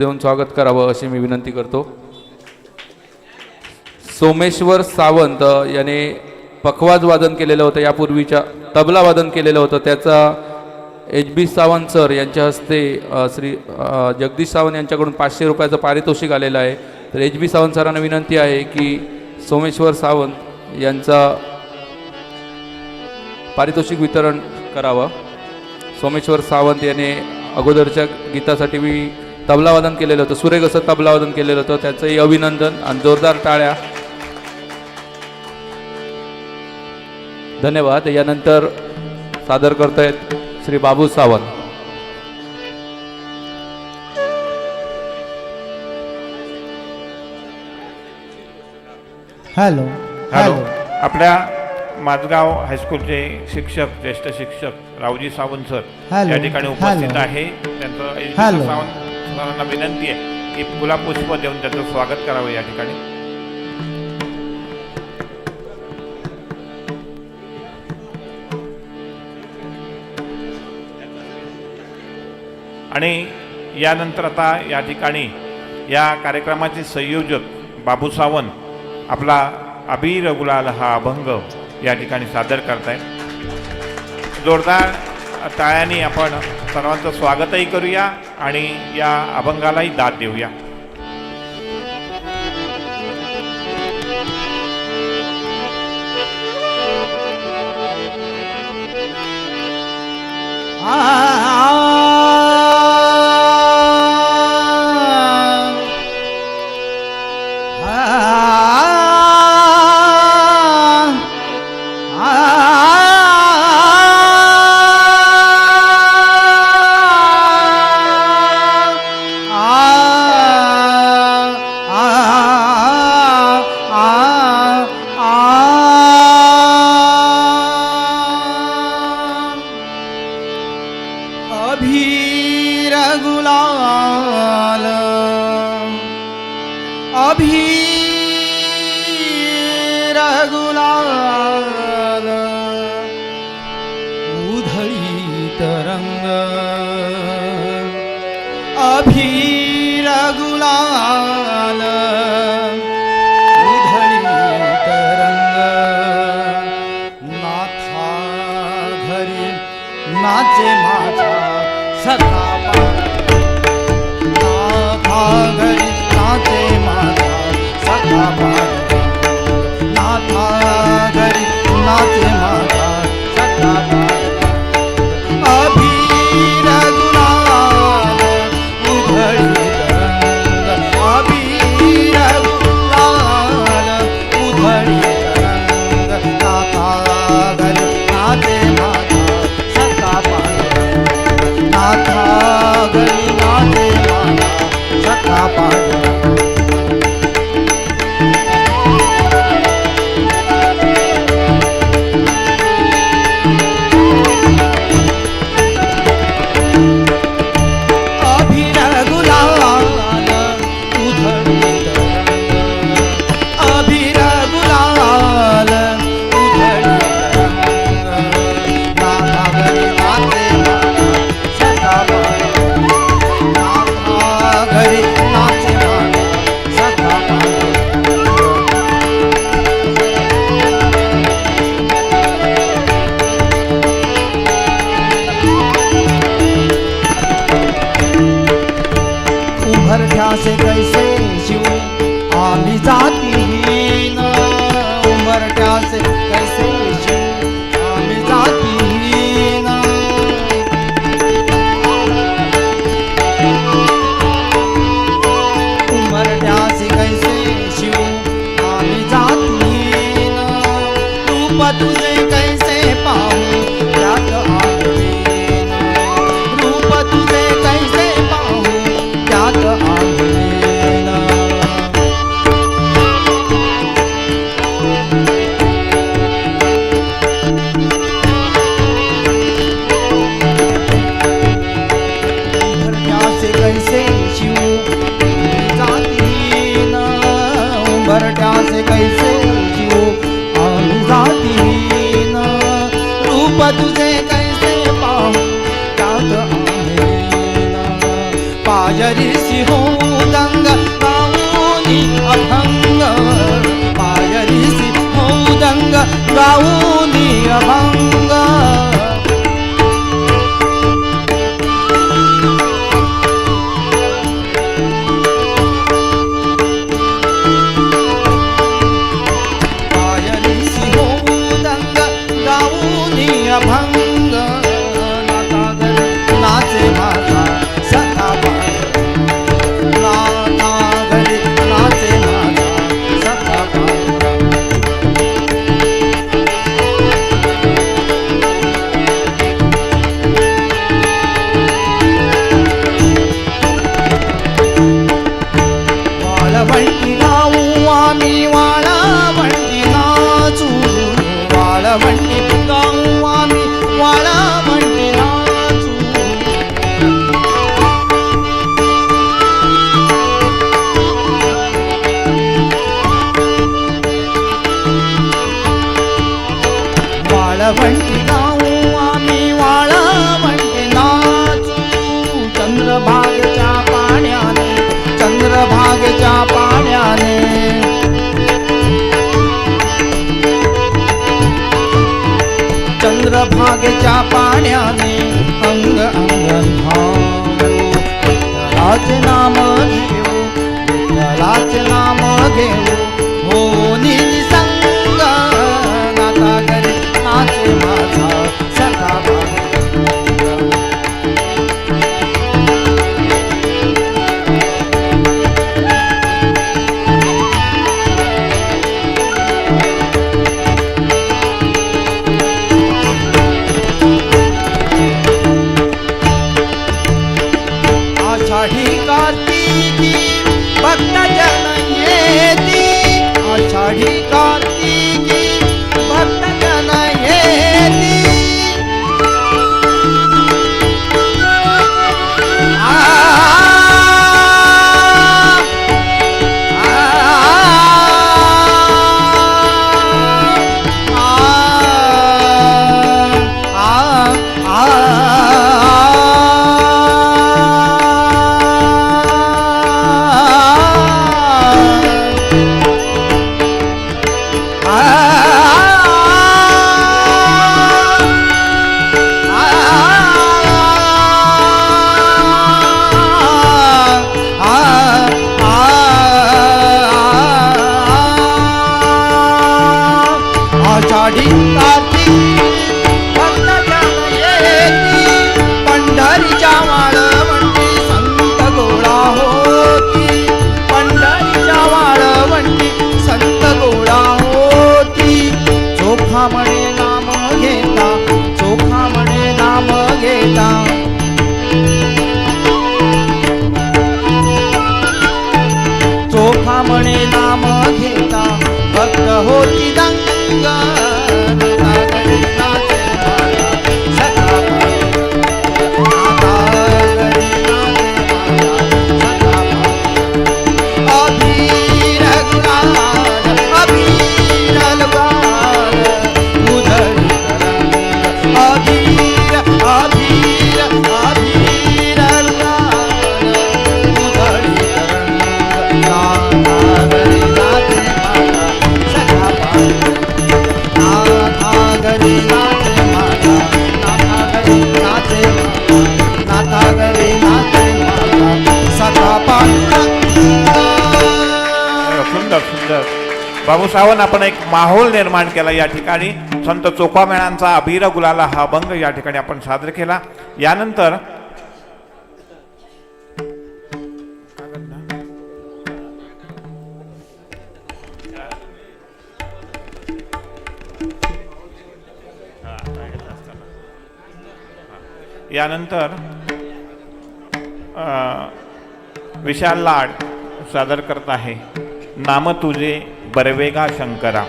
देऊन स्वागत करावं अशी मी विनंती करतो। सोमेश्वर सावंत याने पखवाज वादन केलेलं होतं, यापूर्वीच्या तबला वादन केलेलं होतं, त्याचा HB सावंत सर यांच्या हस्ते श्री जगदीश सावंत यांच्याकडून 500 रुपयाचं पारितोषिक आलेलं आहे। तर HB सावंत सरांना विनंती आहे की सोमेश्वर सावंत यांचा पारितोषिक वितरण करावं। सोमेश्वर सावंत याने अगोदरच्या गीतासाठी मी तबला वादन केलेलं होतं, सुरेख असं तबला वादन केलेलं होतं, त्याचंही अभिनंदन आणि जोरदार टाळ्या। धन्यवाद। यानंतर सादर करतायत श्री बाबू सावंत। Hello hello. आपल्या माझगाव हायस्कूलचे शिक्षक, ज्येष्ठ शिक्षक रावजी सावंत सर या ठिकाणी उपस्थित आहे। त्यांचं सावंत सरांना विनंती आहे की फुलापुष्प देऊन त्यांचं स्वागत करावं या ठिकाणी। आणि यानंतर आता या ठिकाणी या कार्यक्रमाचे संयोजक बाबू सावंत आपला अबीर गुलाल हा अभंग या ठिकाणी सादर करतायत। जोरदार टाळ्यांनी आपण सर्वांचं स्वागतही करूया आणि या अभंगालाही दाद देऊया। अबीर गुलाल अबीर गुलाल उधळीत रंग अबीर गुलाल उधळीत रंग नाथा घरी नाचे माझा सखा नाथा घरी नाचे माझा सखा नाथा घरी नाचे माझा सखा अबीर गुलाल उधळीत रंग अबीर गुलाल उधळीत रंग नाथा घरी नाचे माझा सखा नाथा घरी नाचे माझा सखा से कैसे शिव आम्ही जातीहीन उमरट्या से कैसे शिव आम्ही जातीहीन उमरट्या से कैसे शिव आम्ही जातीहीन रूप तुझे कैसे पाहू त्यात आम्हीन रूप तुझे कैसे पाहू त्यात से कैसे जीव आम्ही जातीहीन रूप तुझे कैसे पाहू त्यात आम्हीन पायरी पायरीसी होऊ दंग गाऊनी अभंग पायरीसी होऊ दंग गाऊनी अभंग पायरीसी होऊ दंग गाऊनी अभंग नातागरी नाचे माझा सखा नातागरी नाचे माझा सखा वाळवंटी गाऊ आम्ही वाळवंटी नाचू वाळवंटी गाऊ आम्ही वाळवंटी नाचू वाळवंटी गाऊ आम्ही वाळवंटी नाचू चंद्रभागेच्या पाण्याने चंद्रभागेच्या पाण्याने चंद्रभागेच्या पाण्याने अंग अंग विठ्ठलाचे नाम घेऊ विठ्ठलाचे नाम घेऊ हो निसंग नाता घरी नाचे माझा सखा आषाढी कार्तिकी भक्तजन येती आषाढी कार्तिकी भक्तजन येती आषाढी कार्तिकी भक्तजन येती पंढरीच्या वाळवंटी संत गोळा होती पंढरीच्या वाळवंटी संत गोळा होती चोखा म्हणे नाम घेता चोखा म्हणे नाम घेता चोखा म्हणे नाम घेता भक्त होती दंग नातागरी नाचे माझा सखा नातागरी नाचे माझा सखा अबीर गुलाल अबीर गुलाल उधळी तरंग अबीर अबीर अबीर गुलाल उधळी तरंग नातागरी नाचे माझा सखा नातागरी नाचे माझा नातागरी नाचे नातागरी नाचे माझा सखा पांडुरंग सुंदर सुंदर बाबू सावंत आपण एक माहोल निर्माण केला या ठिकाणी संत चोखामेळांचा अबीर गुलाला हा अभंग या ठिकाणी आपण सादर केला यानंतर यानंतर विशाल लाड सादर करत आहे नाम तुझे बरवेगा शंकरा.